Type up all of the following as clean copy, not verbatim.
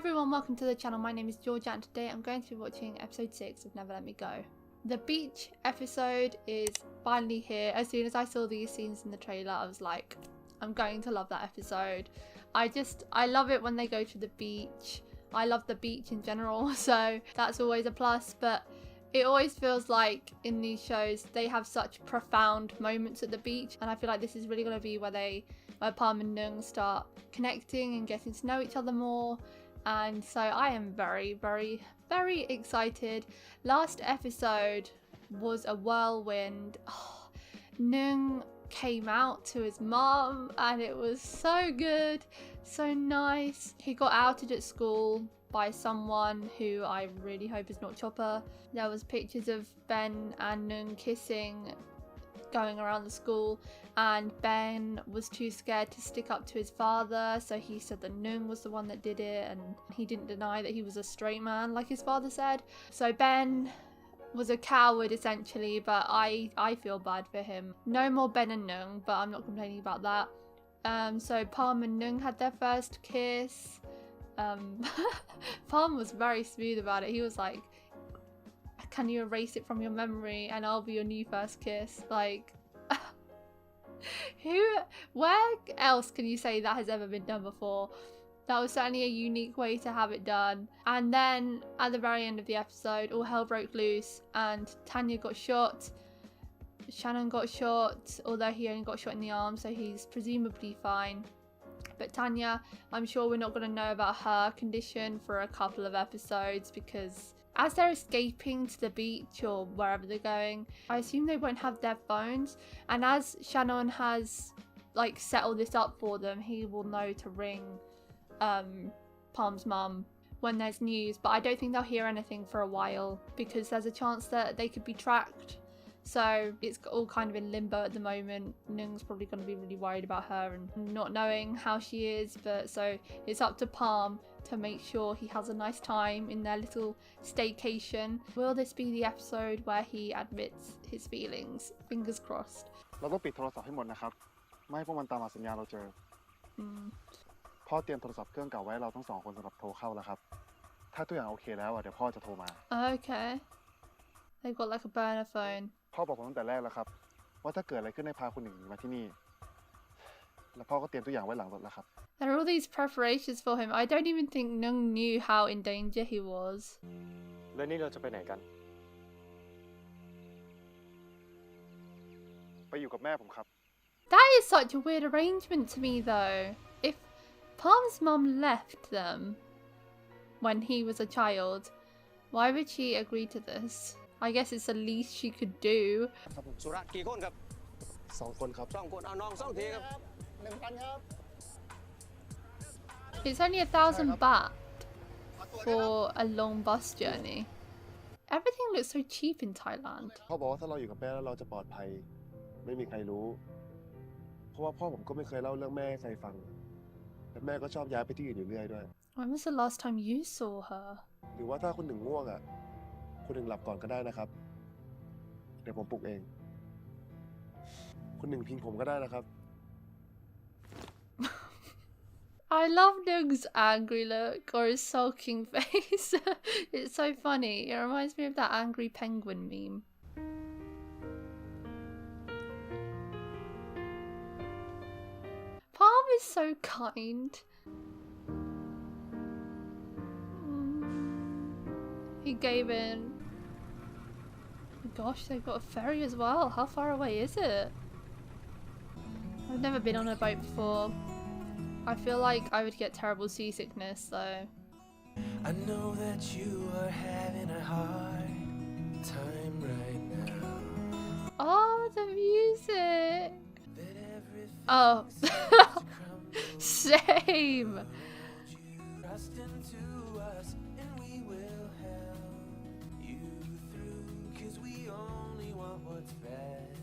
everyone, welcome to the channel. My name is Georgia and today I'm going to be watching episode 6 of Never Let Me Go. The beach episode is finally here. As soon as I saw these scenes in the trailer, I was like, I'm going to love that episode. I love it when they go to the beach. I love the beach in general, so that's always a plus, but it always feels like in these shows they have such profound moments at the beach, and I feel like this is really going to be where Palm and Nueng start connecting and getting to know each other more. And so I am very, very, very excited. Last episode was a whirlwind. Oh, Nueng came out to his mom and it was so good, so nice. He got outed at school by someone who I really hope is not Chopper. There was pictures of Ben and Nueng kissing going around the school, and Ben was too scared to stick up to his father, so he said that Nueng was the one that did it, and he didn't deny that he was a straight man like his father said. So Ben was a coward essentially, but I feel bad for him. No more Ben and Nueng, but I'm not complaining about that. So Palm and Nueng had their first kiss. Palm was very smooth about it. He was like, can you erase it from your memory and I'll be your new first kiss? Like, where else can you say that has ever been done before? That was certainly a unique way to have it done. And then at the very end of the episode, all hell broke loose and Tanya got shot. Shannon got shot, although he only got shot in the arm, so he's presumably fine. But Tanya, I'm sure we're not going to know about her condition for a couple of episodes, because as they're escaping to the beach or wherever they're going, I assume they won't have their phones. And as Shannon has like set all this up for them, he will know to ring Palm's mum when there's news. But I don't think they'll hear anything for a while because there's a chance that they could be tracked. So it's all kind of in limbo at the moment. Nueng's probably going to be really worried about her and not knowing how she is. But so it's up to Palm to make sure he has a nice time in their little staycation. Will this be the episode where he admits his feelings? Fingers crossed. เราต้องปิดโทรศัพท์ให้หมดนะครับไม่ให้พวกมันตามหาสัญญาณเราเจอพ่อเตรียมโทรศัพท์เครื่องเก่าไว้เราทั้งสองคนสำหรับโทรเข้าแล้วครับถ้าตัวอย่างโอเคแล้วเดี๋ยวพ่อจะโทรมา Okay. They've got like a burner phone. พ่อบอกผมตั้งแต่แรกแล้วครับว่าถ้าเกิดอะไรขึ้นให้พาคนหนึ่งมาที่นี่แล้วพ่อก็เตรียมตัวอย่างไว้หลังรถแล้วครับ There are all these preparations for him. I don't even think Nueng knew how in danger he was. แล้วนี่เราจะไปไหนกันไปอยู่กับแม่ผมครับ That is such a weird arrangement to me though. If Palm's mum left them when he was a child, why would she agree to this? I guess it's the least she could do. สุรัตน์กี่คนครับ2 คนครับ2 คนเอาน้อง2 ทีครับ 1,000 ครับ It's only 1,000 baht for a long bus journey. Everything looks so cheap in Thailand. พ่อบอกว่าถ้าเราอยู่กับแม่แล้วเราจะปลอดภัยไม่มีใครรู้เพราะว่าพ่อผมก็ไม่เคยเล่าเรื่องแม่ให้ใครฟังและแม่ก็ชอบย้ายไปที่อื่นอยู่เรื่อยด้วย When was the last time you saw her? หรือว่าถ้าคุณหนึ่งง่วงคุณหนึ่งหลับก่อนก็ได้นะครับเดี๋ยวผมปลุกเองคุณหนึ่งพิงผมก็ได้นะครับ I love Nueng's angry look or his sulking face. It's so funny. It reminds me of that angry penguin meme. Palm is so kind. He gave in. Gosh, they've got a ferry as well. How far away is it? I've never been on a boat before. I feel like I would get terrible seasickness though. I know that you are having a hard time right now. Oh, the music. Oh. Same. Trust into us and we will help you through, 'cause we only want what's best.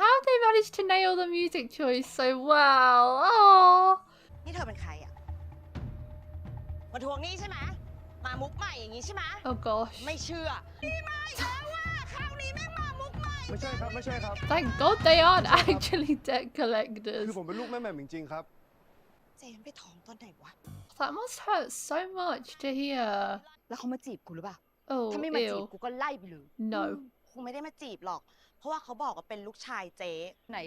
How have they managed to nail the music choice so well? Oh. นี่เธอเป็นใครอ่ะมาทวงหนี้ใช่ไหมมามุกใหม่อย่างนี้ใช่ไหม Oh gosh. ไม่เชื่อนี่มาอีกแล้วว่าคราวนี้แม่งมามุกใหม่ ไม่ใช่ครับไม่ใช่ครับ Thank God they aren't actually debt collectors. คือผมเป็นลูกแม่แหม่มจริงๆครับ เจนไปท้องตอนไหนวะ That must hurt so much to hear. แล้วเขามาจีบกูหรือเปล่า Oh, ถ้าไม่มาจีบ ew. กูก็ไล่ไปเลย No. คงไม่ได้มาจีบหรอก เพราะว่าเขาบอกว่าเป็นลูกชายเจ๊ไหน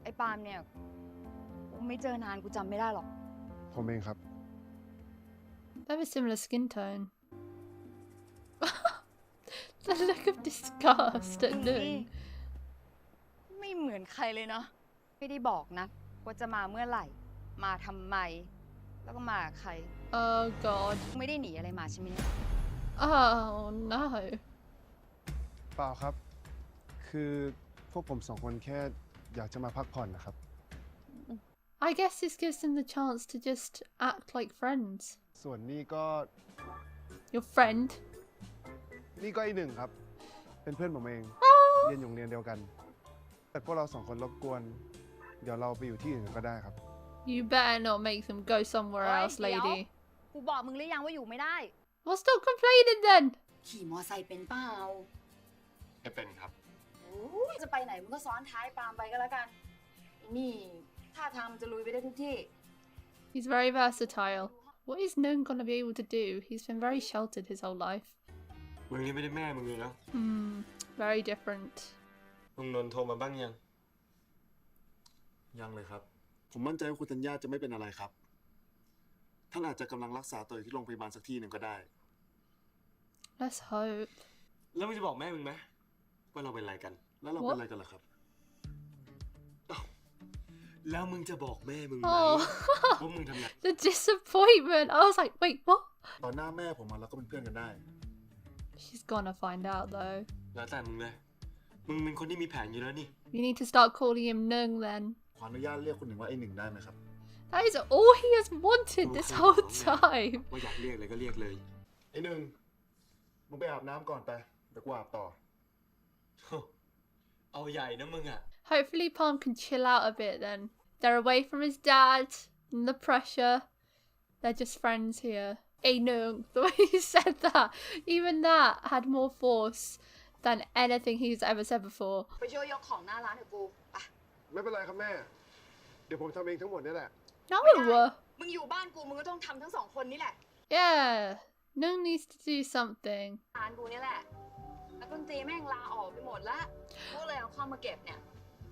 ไอ้ปาล์มเนี่ยกูไม่เจอนานกูจำไม่ได้หรอก ผมเองครับ They have a similar skin tone. The look of disgust at นี่ Nueng. ไม่เหมือนใครเลยเนาะไม่ได้บอกนะว่าจะมาเมื่อไหร่ มาทำไม แล้วก็มากับใคร Oh god. ไม่ได้หนีอะไรมาใช่ไหมเนี่ย Oh no. เปล่าครับ คือพวกผมสองคนแค่อยากจะมาพักผ่อนนะครับ I guess this gives them the chance to just act like friends. ส่วนนี่ก็ Your friend. นี่ก็อีกหนึ่งครับ เป็นเพื่อนผมเอง เรียนอยู่โรงเรียนเดียวกัน แต่พวกเราสองคนรบกวน เดี๋ยวเราไปอยู่ที่อื่นก็ได้ครับ You better not make them go somewhere Oi, else, lady. กูบอกมึงหรือยังว่าอยู่ไม่ได้ Well, stop complaining then. ขี่มอไซค์เป็นเปล่า ไม่เป็นครับ จะไปไหนมึงก็ซ้อนท้ายปาล์มไปก็แล้วกัน นี่ท่าทางมันจะลุยไปได้ทุกที่ He's very versatile. What is Nueng gonna be able to do? He's been very sheltered his whole life. มึงนี่ไม่ได้แม่มึงเลยนะ Very different. ลุงนนท์โทรมาบ้างยัง ยังเลยครับ ผมมั่นใจว่าคุณธัญญาจะไม่เป็นอะไรครับ ท่านอาจจะกำลังรักษาตัวอยู่ที่โรงพยาบาลสักที่หนึ่งก็ได้ Let's hope. แล้วมึงจะบอกแม่มึงไหมว่าเราเป็นอะไรกัน แล้วเราเป็นอะไรกันล่ะครับ แล้วมึงจะบอกแม่มึงไหม Oh, ว่ามึงทำงาน the disappointment. I was like, wait, what? ตอนหน้าแม่ผมมาแล้วก็เป็นเพื่อนกันได้ She's gonna find out though. แล้วแต่มึงเลย มึงเป็นคนที่มีแผนอยู่แล้วนี่ You need to start calling him Nueng then. ขออนุญาตเรียกคุณหนึ่งว่าไอ้หนึ่งได้ไหมครับ That is all he has wanted this whole time. ว่าอยากเรียกเลยก็เรียกเลย ไอ้หนึ่งมึงไปอาบน้ำก่อนไป เดี๋ยวกูอาบต่อ เอาใหญ่นะมึงอ่ะ Hopefully Palm can chill out a bit then. They're away from his dad and the pressure. They're just friends here. Hey Nueng, the way he said that, even that had more force than anything he's ever said before. ไปช่วยยกของหน้าร้านเดี๋ยวกูไป ไม่เป็นไรครับแม่ เดี๋ยวผมทำเองทั้งหมดนี่แหละ No! มึงอยู่บ้านกูมึงก็ต้องทำทั้งสองคนนี่แหละ Yeah, Nueng needs to do something. ร้านกูนี่แหละนักดนตรีแม่งลาออกไปหมดละกูเลยเอาเข้ามาเก็บเนี่ย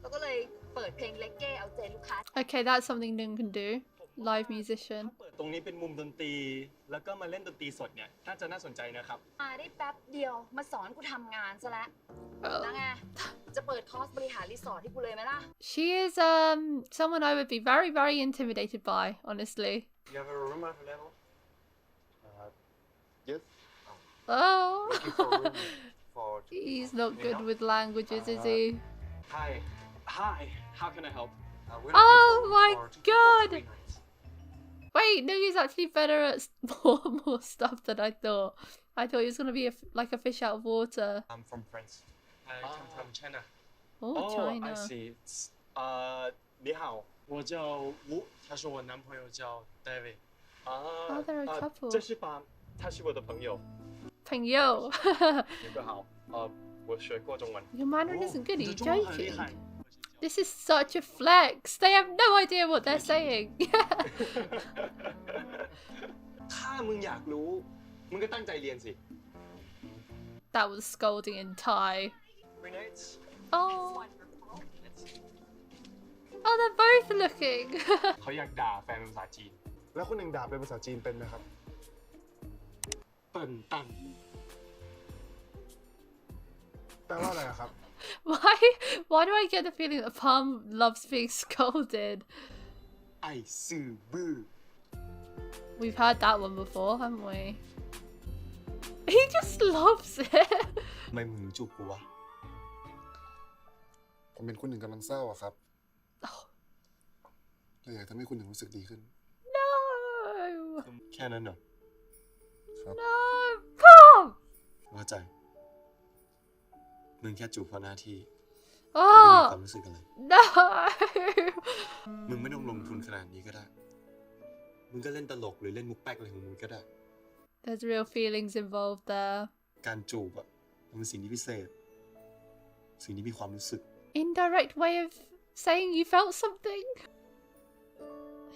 แล้วก็เลยเปิดเพลงเลกเก้เอาใจลูกค้า Okay, that's something Nueng can do. Live musician. เปิดตรงนี้เป็นมุมดนตรี แล้วก็มาเล่นดนตรีสดเนี่ยน่าจะน่าสนใจนะครับ มาได้แป๊บเดียวมาสอนกูทำงานซะแล้ว Oh. แล้วไงจะเปิดคอร์สบริหารรีสอร์ทให้กูเลยไหมล่ะ She is someone I would be very, very intimidated by, honestly. You have a room available? yes Oh. Looking for a room for He's not good with languages, is he? Hi. Hi. How can I help? We're Oh looking for my room for 2 people, God. 3 nights. Wait, no, he's actually better at more stuff than I thought. I thought he was gonna be like a fish out of water. I'm from France. I come from China. Oh, China. I see. 你好，我叫吴，他是我男朋友叫 David。Oh, they're a couple. 这是爸，他是我的朋友。朋友。你们好，我学过中文。 Your Mandarin isn't good, are 你 you 的中文很厉 joking? 害。 This is such a flex. They have no idea what they're saying. ถ้ามึงอยากรู้ มึงก็ตั้งใจเรียนสิ That was scolding in Thai. 3 nights. Oh. Oh, they're both looking. เขาอยากด่าแฟนเป็นภาษาจีน แล้วคุณหนึ่งด่าเป็นภาษาจีนเป็นไหมครับ เปิ่นตัน แปลว่าอะไรอะครับ Why do I get the feeling that Palm loves being scolded? ไอซื่อบื้อ We've heard that one before, haven't we? He just loves it. ทำไมมึงจูบกูวะ ผมเป็นคุณหนึ่งกำลังเศร้าอะครับเลยอยากทำให้คุณหนึ่งรู้สึกดีขึ้น No. แค่นั้นเหรอ ครับ No. Palm. เข้าใจ มึงแค่จูบเพราะหน้าที่ไม่ได้มีค Oh. วามรู้สึกอะไร No. มึงไม่ต้องลงทุนขนาดนี้ก็ได้ มึงก็เล่นตลกหรือเล่นมุกแป๊กอะไรของมึงก็ได้ There's real feelings involved there. การจูบอะมันเป็นสิ่งที่พิเศษ สิ่งที่มีความรู้สึก Indirect way of saying you felt something.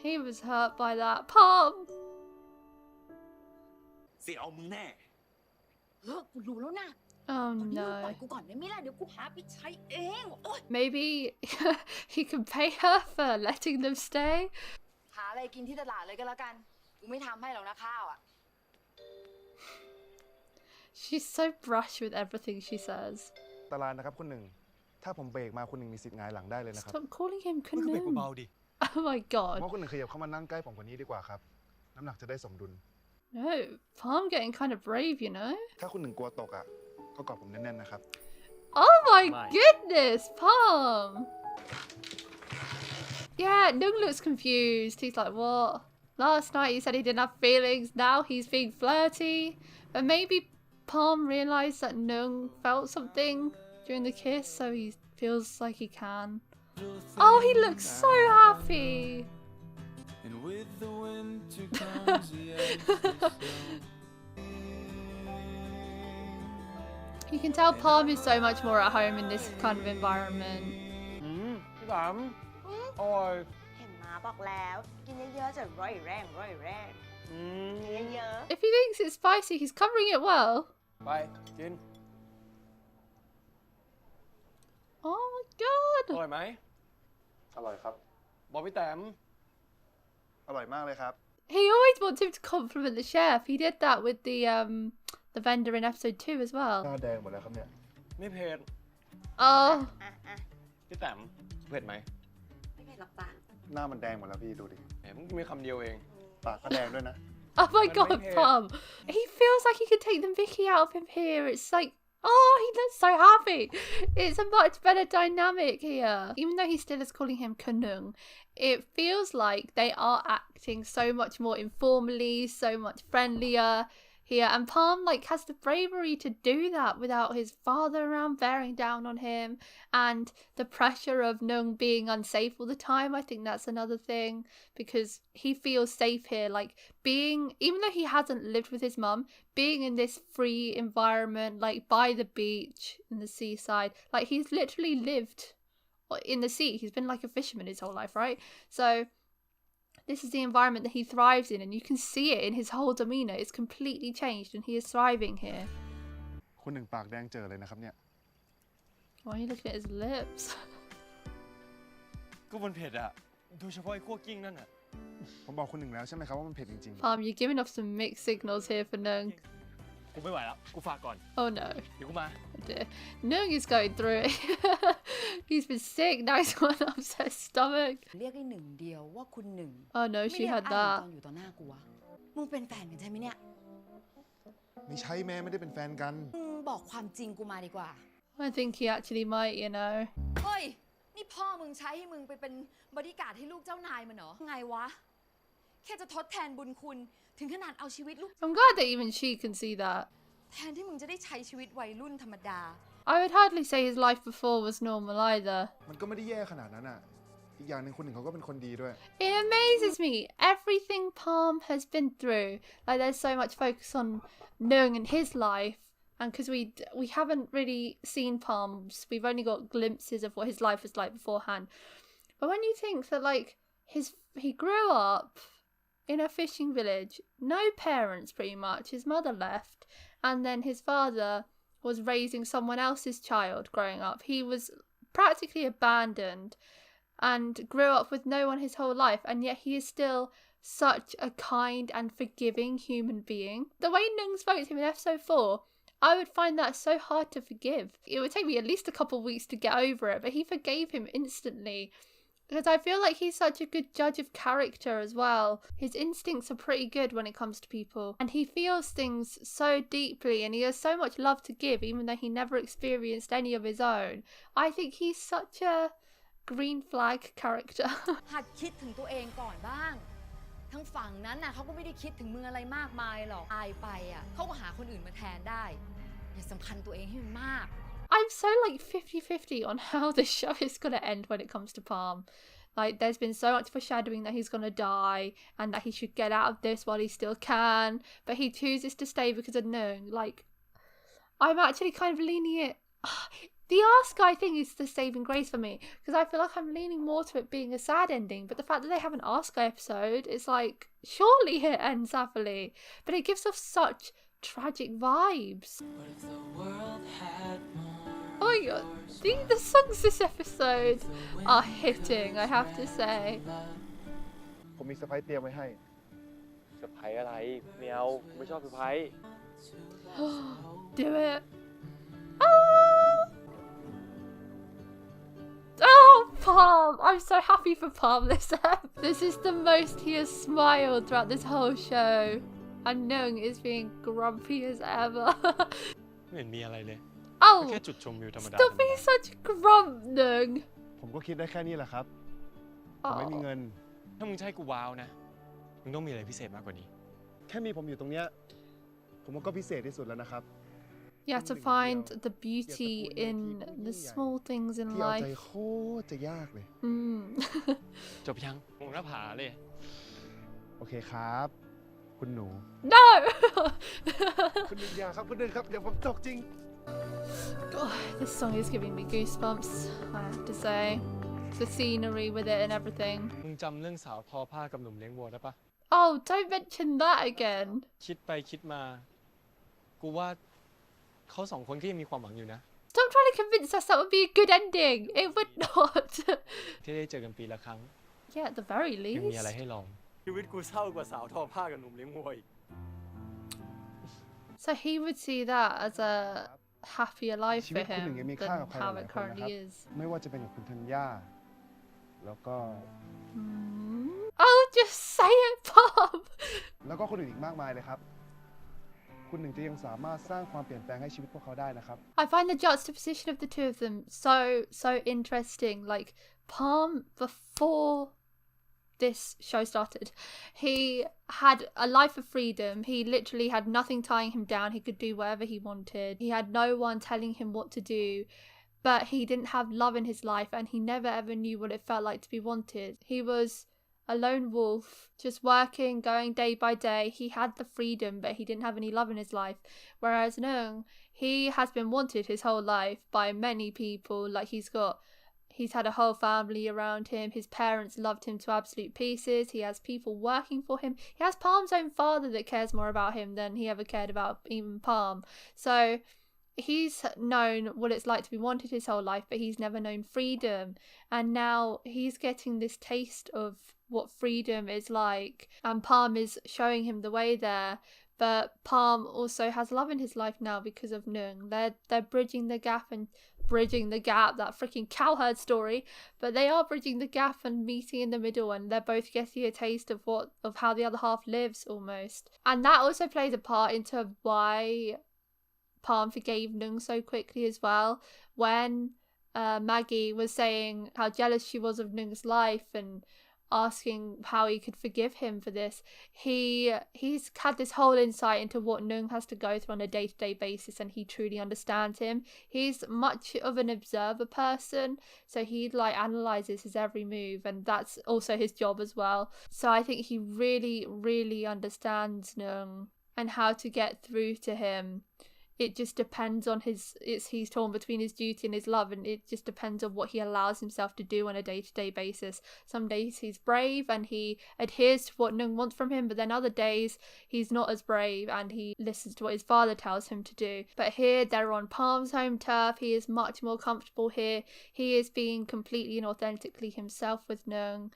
He was hurt by that. Palm. เสียเอามึงแน่ กูรู้แล้วนะ Oh ปล่ no. อยกูก่อนได้ไหมล่ะเดี๋ยวกูหาไปใช้เองโอ๊ย Maybe he can pay her for letting them stay. หาอะไรกินที่ตลาดเลยก็แล้วกันกูไม่ทำให้หรอกนะข้าวอ่ะ She's so brush with everything she says. ตารางนะครับคุณหนึ่ง ถ้าผมเบรกมาคุณหนึ่งมีสิทธิ์หงายหลังได้เลยนะครับ Stop calling him มึงก็เบรก Canoe. เบาๆดิ Oh my ผม god. ว่าคุณหนึ่งขยับเข้ามานั่งใกล้ผมกว่านี้ดีกว่าครับ น้ำหนักจะได้สมดุล No, Palm getting kind of brave, you know? ถ้าคุณหนึ่งกลัวตกอ่ะ ก็กอดผมแน่นๆนะครับ Oh my My. goodness, Palm! Yeah, Nueng looks confused. He's like, what? Last night he said he didn't have feelings, now he's being flirty. But maybe Palm realised that Nueng felt something during the kiss, so he feels like he can. Oh, he looks so happy! And with the winter comes the ice and snow. You can tell Palm is so much more at home in this kind of environment. พี่สามอร่อย เห็นมาบอกแล้วกินเยอะๆจะร่อยแรงกินเยอะ If he thinks it's spicy, he's covering it well. ไปกิน Oh my อ god! ร่อยไหม อร่อยครับ บอกพี่แตม อร่อยมากเลยครับ He always wants him to compliment the chef. He did that with the vendor in episode 2 as ห well. น้าแดงหมดแล้วครับเนี่ย ไม่เผ็ด Oh, พี่แตมเผ็ดไหม ๆไม่เผ็ดหรอกจ้ะ หน้ามันแดงหมดแล้วพี่ดูดิ แหมมึงมีคำเดียวเอง ปากก็แดงด้วยนะ oh my But god, maybe- Palm. He feels like he could take the Mickey out of him here. It's like, oh, he looks so happy. It's a much better dynamic here. Even though he still is calling him Kanung, it feels like they are acting so much more informally, so much friendlier here. And Palm like has the bravery to do that without his father around bearing down on him and the pressure of Nueng being unsafe all the time. I think that's another thing because he feels safe here, like being, even though he hasn't lived with his mum, being in this free environment, like by the beach in the seaside, like he's literally lived in the sea. He's been like a fisherman his whole life, right? So this is the environment that he thrives in, and you can see it in his whole demeanor. It's completely changed, and he is thriving here. คุณหนึ่งปากแดงเจอเลยนะครับเนี่ย Why are you looking at his lips? ก็มันเผ็ดอะโดยเฉพาะไอ้คั่วกิ้งนั่นอะ ผมบอกคุณหนึ่งแล้วใช่ไหมครับว่ามันเผ็ดจริง Palm, you're giving off some mixed signals here for Nueng. กูไม่ไหวแล้ว กูฝากก่อน Oh no. เดี๋ยวกูมา Oh dear. Nueng is going through it. He's been sick, now he's got an upset stomach. เรียกไอ้หนึ่งเดียวว่าคุณหนึ่ง Oh no, ไม่ she เรียก had อ้ายต that. อนอยู่ต่อหน้ากูวะมึงเป็นแฟนกันใช่ไหมเนี่ย ๆ ไม่ใช่แม่ไม่ได้เป็นแฟนกัน มึงบอกความจริงกูมาดีกว่า I think he actually might, you know. เฮ้ย นี่พ่อมึงใช้ให้มึงไปเป็นบอดี้การ์ดให้ลูกเจ้านายมันเหรอ ไงวะ แค่จะทดแทนบุญคุณ ถึงขนาดเอาชีวิตลูก I'm glad that even she can see that. แทนที่มึงจะได้ใช้ชีวิตวัยรุ่นธรรมดา I would hardly say his life before was normal either. มันก็ไม่ได้แย่ขนาดนั้นอ่ะ อีกอย่างหนึ่งคุณหนึ่งเขาก็เป็นคนดีด้วย It amazes me everything Palm has been through. Like there's so much focus on Nueng and his life, and because we haven't really seen Palm's, we've only got glimpses of what his life was like beforehand. But when you think that like he grew up in a fishing village, no parents pretty much. His mother left, and then his father was raising someone else's child growing up. He was practically abandoned and grew up with no one his whole life, and yet he is still such a kind and forgiving human being. The way Nueng spoke to him in episode 4, I would find that so hard to forgive. It would take me at least a couple of weeks to get over it, but he forgave him instantly. Because I feel like he's such a good judge of character as well. His instincts are pretty good when it comes to people. And he feels things so deeply, and he has so much love to give, even though he never experienced any of his own. I think he's such a green flag character. หัดคิดถึงตัวเองก่อนบ้าง ทั้งฝั่งนั้นน่ะเขาก็ไม่ได้คิดถึงมึงอะไรมากมายหรอกตายไปอ่ะเขาก็หาคนอื่นมาแทนได้ อย่าสำคัญตัวเองให้มันมาก I'm so like 50-50 on how the show is going to end when it comes to Palm. Like there's been so much foreshadowing that he's going to die and that he should get out of this while he still can, but he chooses to stay because of Nueng. Like I'm actually kind of leaning it. The Ask Guy thing is the saving grace for me, because I feel like I'm leaning more to it being a sad ending, but the fact that they have an Ask Guy episode is like, surely it ends happily, but it gives off such tragic vibes. Oh my god, the songs this episode are hitting, I have to say. ผมมีเซอร์ไพรส์เตรียมไว้ให้ เซอร์ไพรส์อะไรไม่เอาไม่ชอบเซอร์ไพรส์ Do it. Oh, Palm! I'm so happy for Palm this ep. This is the most he has smiled throughout this whole show. And Nueng is being grumpy as ever. ไม่เห็นมีอะไรเลย Oh! แค่จุดชมวิวธรรมดา Stop being such a grump, Nueng. ผมก็คิดได้แค่นี้แหละครับ ผมไม่มีเงิน ถ้ามึงจะให้กูว้าวนะมึงต้องมีอะไรพิเศษมากกว่านี้ แค่มีผมอยู่ตรงเนี้ย ผมว่าก็พิเศษที่สุดแล้วนะครับ You have to find the beauty in the small things in ที่เอาใจ life. โคตรจะยากเลย จบยังมองหน้าผาเลย โอเคครับ คุณหนู No! คุณหนึ่งอย่าครับคุณหนึ่งครับ เดี๋ยวผมตกจริง God, this song is giving me goosebumps, I have to say. The scenery with it and everything. มึงจำเรื่องสาวทอผ้ากับหนุ่มเลี้ยงวัวได้ปะ Oh, don't mention that again. คิดไปคิดมา กูว่าเขาสองคนก็ยังมีความหวังอยู่นะ Stop trying to convince us that would be a good ending. It would not. ที่ได้เจอกันปีละครั้ง Yeah, at the very ยังมีอะไร least. ให้ลอง ชีวิตกูเศร้ากว่าสาวทอผ้ากับหนุ่มเลี้ยงวัวอีก So he would see that as a happier life ชี for วิตคุณหนึ่ง him ยังมี than ค่ากับใครห how ลาย it ๆคนนะครับ currently is. ไม่ว่าจะเป็นกับคุณธัญญาแล้วก็ Oh, just say it, Bob. แล้วก็คนอื่นอีกมากมายเลยครับ คุณหนึ่งจะยังสามารถสร้างความเปลี่ยนแปลงให้ชีวิตพวกเขาได้นะครับ I find the juxtaposition of the two of them so interesting. Like Palm, before this show started, he had a life of freedom. He literally had nothing tying him down. He could do whatever he wanted. He had no one telling him what to do, but he didn't have love in his life, and he never ever knew what it felt like to be wanted. He was a lone wolf, just working, going day by day. He had the freedom, but he didn't have any love in his life. Whereas Nueng, he has been wanted his whole life by many people. Like he's had a whole family around him. His parents loved him to absolute pieces. He has people working for him. He has Palm's own father that cares more about him than he ever cared about even Palm. So he's known what it's like to be wanted his whole life, but he's never known freedom. And now he's getting this taste of what freedom is like, and Palm is showing him the way there. But Palm also has love in his life now because of Nueng. They're bridging the gap, that freaking cowherd story, but they are bridging the gap and meeting in the middle, and they're both getting a taste of how the other half lives almost. And that also plays a part into why Palm forgave Nueng so quickly as well. When Maggie was saying how jealous she was of Nueng's life and asking how he could forgive him for this, he's had this whole insight into what Nueng has to go through on a day-to-day basis, and he truly understands him. He's much of an observer person, so he like analyzes his every move, and that's also his job as well. So I think he really understands Nueng and how to get through to him. It just depends on he's torn between his duty and his love, and it just depends on what he allows himself to do on a day-to-day basis. Some days he's brave and he adheres to what Nueng wants from him, but then other days he's not as brave and he listens to what his father tells him to do. But here they're on Palm's home turf. He is much more comfortable here. He is being completely and authentically himself with Nueng,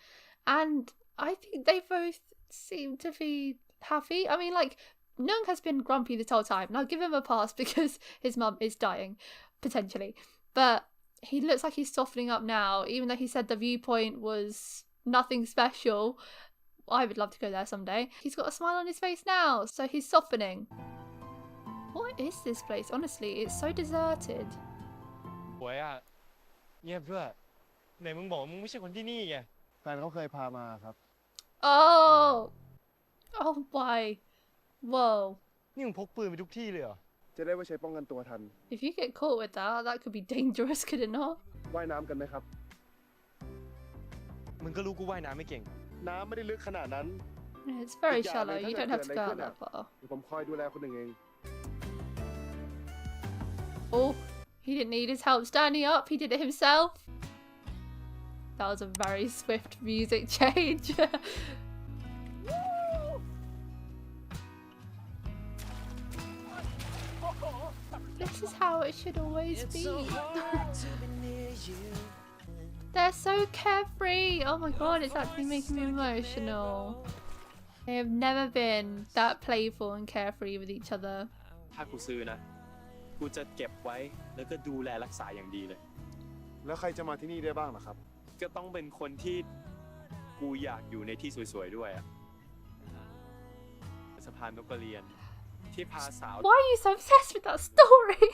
and I think they both seem to be happy. I mean, like, Nueng has been grumpy this whole time. Now give him a pass because his mum is dying, potentially. But he looks like he's softening up now, even though he said the viewpoint was nothing special. I would love to go there someday. He's got a smile on his face now, so he's softening. What is this place? Honestly, it's so deserted. สวยอ่ะเงียบด้วยไหนมึงบอกมึงไม่ใช่คนที่นี่ไง แฟนเขาเคยพามาครับ Oh why? Whoa. นี่มึงพกปืนไปทุกที่เลยเหรอ จะได้ไว้ใช้ป้องกันตัวทัน If you get caught with that could be dangerous, could it not? ว่ายน้ำกันไหมครับ มึงก็รู้กูว่ายน้ำไม่เก่ง น้ำไม่ได้ลึกขนาดนั้น It's very shallow. You don't have to go out that far. เดี๋ยวผมคอยดูแลคุณหนึ่งเอง Oh, He didn't need his help standing up, he did it himself. That was a very swift music change. This is how it should always be. They're so carefree. Oh my god, it's actually making me emotional. They have never been that playful and carefree with each other. ถ้ากูซื้อนะ กูจะเก็บไว้แล้วก็ดูแลรักษาอย่างดีเลย แล้วใครจะมาที่นี่ได้บ้างล่ะครับ ก็ต้องเป็นคนที่กูอยากอยู่ในที่สวยๆด้วยอะสะพานนกกระเรียนที่พาสาว Why are you so obsessed with that story?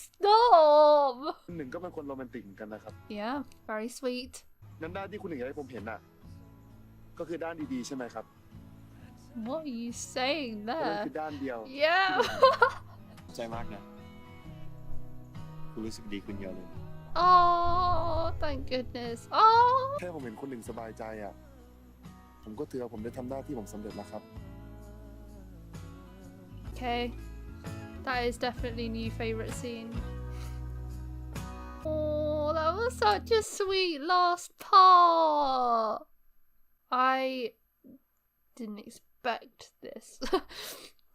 Stop! คุณหนึ่งก็เป็นคนโรแมนติกเหมือนกันนะครับ Yeah, very sweet. งั้นด้านที่คุณหนึ่งอยากให้ผมเห็นน่ะ ก็คือด้านดีๆใช่ไหมครับ What are you saying นั่น there? คือด้านเดียว Yeah. ใจมากนะ กูรู้สึกดีขึ้นเยอะเลย Oh, thank goodness. Oh. แค่ผมเห็นคนหนึ่งสบายใจอ่ะ ผมก็ถือว่าผมได้ทำหน้าที่ผมสำเร็จแล้วครับ Okay. That is definitely new favourite scene. Oh, that was such a sweet last part. I didn't expect this.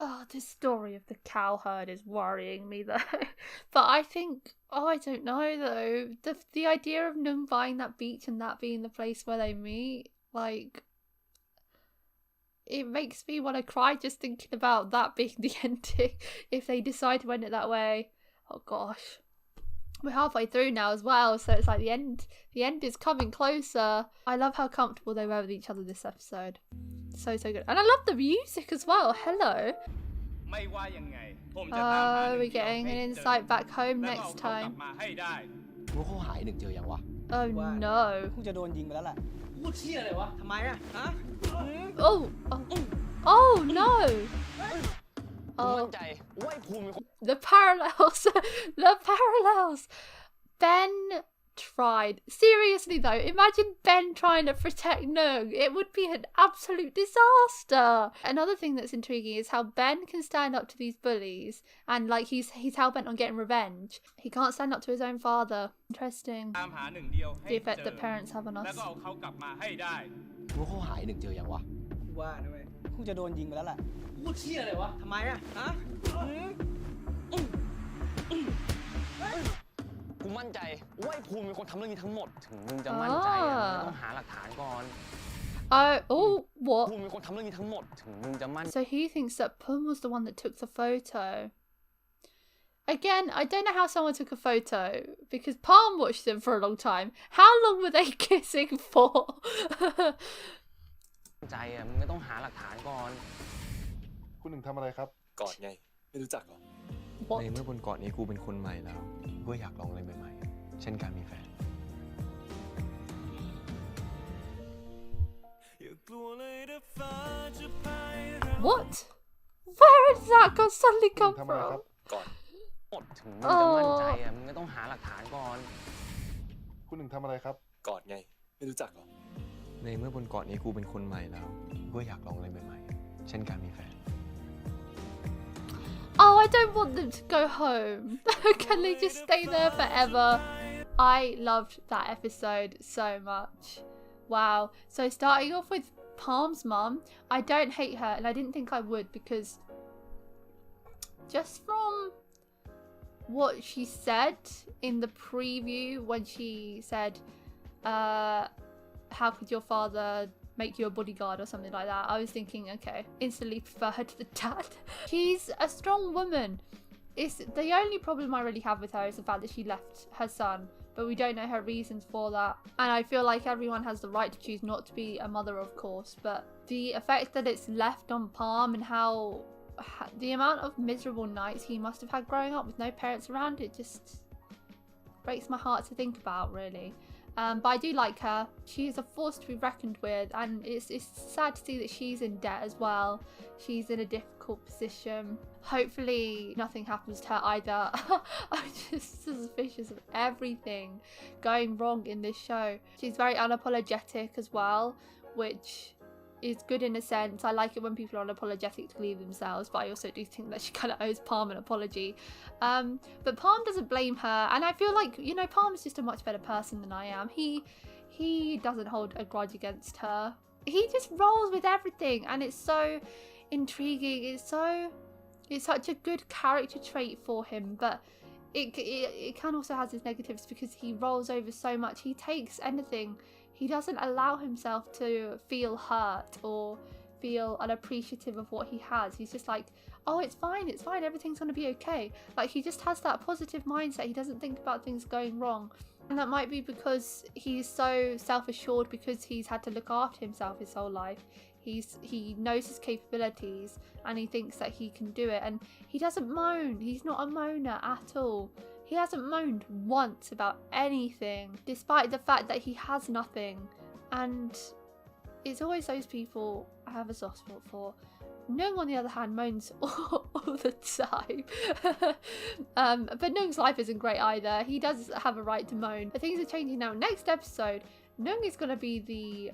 Oh, this story of the cow herd is worrying me though. But I think, I don't know though. The idea of Nueng buying that beach and that being the place where they meet, like, it makes me want to cry just thinking about that being the ending if they decide to end it that way. Oh gosh. We're halfway through now as well, so it's like the end is coming closer. I love how comfortable they were with each other this episode. So good. And I love the music as well. Hello. We're getting an insight back home next time. รู้เขาหายหนึ่งเจอยังวะ Oh no. คงจะโดนยิงไปแล้วแหละพูดเชี่ยอะไรวะทำไมอะฮะ Oh no. มั่นใจว่าไอ้ภูมิเป็นคน The parallels. The parallels. Ben tried. Seriously though, imagine Ben trying to protect Nueng. It would be an absolute disaster. Another thing that's intriguing is how Ben can stand up to these bullies and like he's hell-bent on getting revenge. He can't stand up to his own father. Interesting. The effect that parents have on us. รู้เขาหายหนึ่งเจอยังวะว่านะเว้ยคงจะโดนยิงไปแล้วแหละพูดเชี่ยอะไรวะทำไมอะฮะกูมั่นใจว่าไอ้ภูมิเป็นคนทำเรื่องนี้ทั้งหมดถึงมึงจะมั่นใจอะมึงก็ต้องหาหลักฐานก่อน What? ภูมิเป็นคนทำเรื่องนี้ทั้งหมดถึงมึงจะมั่น So he thinks that Pum was the one that took the photo. Again, I don't know how someone took a photo because Palm watched them for a long time. How long were they kissing for? ใจอะมึงก็ต้องหาหลักฐานก่อน คุณหนึ่งทำอะไรครับ กอดไง ไม่รู้จักหรอ What? ในเมื่อบนเกาะนี้กูเป็นคนใหม่แล้วกูก็อยากลองอะไรใหม่ๆ เช่นการมีแฟน What? Where did that suddenly come ทำอะไรครั from? บ ก่อน หมดถึงมึงจะมั่นใจอะมึงก็ต้องหาหลักฐานก่อน คุณหนึ่งทำอะไรครับ กอดไง ไม่รู้จักหรอ ในเมื่อบนเกาะนี้กูเป็นคนใหม่แล้วกูก็อยากลองอะไรใหม่ๆ เช่นการมีแฟน Oh, I don't want them to go home. Can they just stay there forever? I loved that episode so much. Wow. So starting off with Palm's mum, I don't hate her and I didn't think I would because just from what she said in the preview when she said, how could your father make you a bodyguard or something like that, I was thinking, okay, instantly prefer her to the dad. She's a strong woman. It's the only problem I really have with her is the fact that she left her son, but we don't know her reasons for that. And I feel like everyone has the right to choose not to be a mother, of course, but the effect that it's left on Palm and how the amount of miserable nights he must have had growing up with no parents around, it just breaks my heart to think about, really. But I do like her. She is a force to be reckoned with, and it's sad to see that she's in debt as well. She's in a difficult position. Hopefully nothing happens to her either. I'm just suspicious of everything going wrong in this show. She's very unapologetic as well, which is good in a sense. I like it when people are unapologetically themselves, but I also do think that she kind of owes Palm an apology. But Palm doesn't blame her, and I feel like, you know, Palm's just a much better person than I am. He doesn't hold a grudge against her. He just rolls with everything, and it's so intriguing. It's such a good character trait for him, but it can also has its negatives because he rolls over so much. He takes anything. He doesn't allow himself to feel hurt or feel unappreciative of what he has. He's just like, oh, it's fine, everything's gonna be okay. Like, he just has that positive mindset. He doesn't think about things going wrong. And that might be because he's so self-assured, because he's had to look after himself his whole life. He knows his capabilities and he thinks that he can do it, and he doesn't moan. He's not a moaner at all. He hasn't moaned once about anything, despite the fact that he has nothing. And it's always those people I have a soft spot for. Nueng, on the other hand, moans all the time. But Nueng's life isn't great either. He does have a right to moan. But things are changing now. Next episode, Nueng is going to be the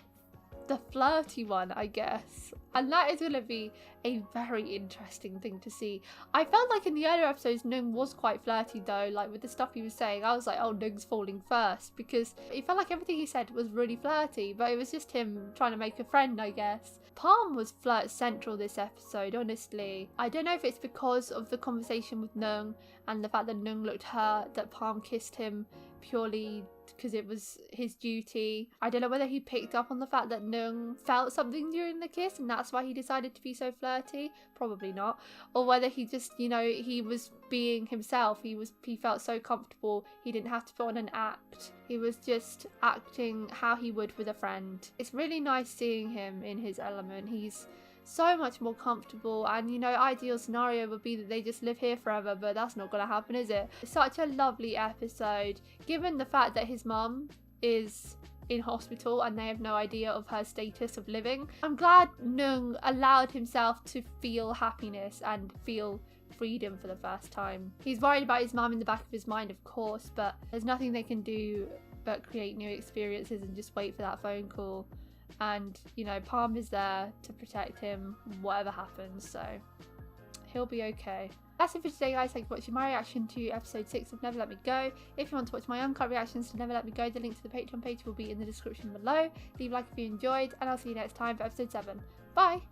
flirty one, I guess, and that is going to be a very interesting thing to see. I felt like in the earlier episodes Nueng was quite flirty though, like with the stuff he was saying. I was like, oh, Nueng's falling first, because it felt like everything he said was really flirty, but it was just him trying to make a friend, I guess. Palm was flirt central this episode, honestly. I don't know if it's because of the conversation with Nueng and the fact that Nueng looked hurt that Palm kissed him purely because it was his duty. I don't know whether he picked up on the fact that Nueng felt something during the kiss and that's why he decided to be so flirty. Probably not. Or whether he just, you know, he was being himself. He felt so comfortable he didn't have to put on an act. He was just acting how he would with a friend. It's really nice seeing him in his element. He's so much more comfortable, and you know, ideal scenario would be that they just live here forever, but that's not gonna happen, is it? Such a lovely episode, given the fact that his mum is in hospital and they have no idea of her status of living. I'm glad Nueng allowed himself to feel happiness and feel freedom for the first time. He's worried about his mum in the back of his mind, of course, but there's nothing they can do but create new experiences and just wait for that phone call. And, you know, Palm is there to protect him, whatever happens, so he'll be okay. That's it for today, guys. Thank you for watching my reaction to episode 6 of Never Let Me Go. If you want to watch my uncut reactions to Never Let Me Go, the link to the Patreon page will be in the description below. Leave a like if you enjoyed, and I'll see you next time for episode 7. Bye!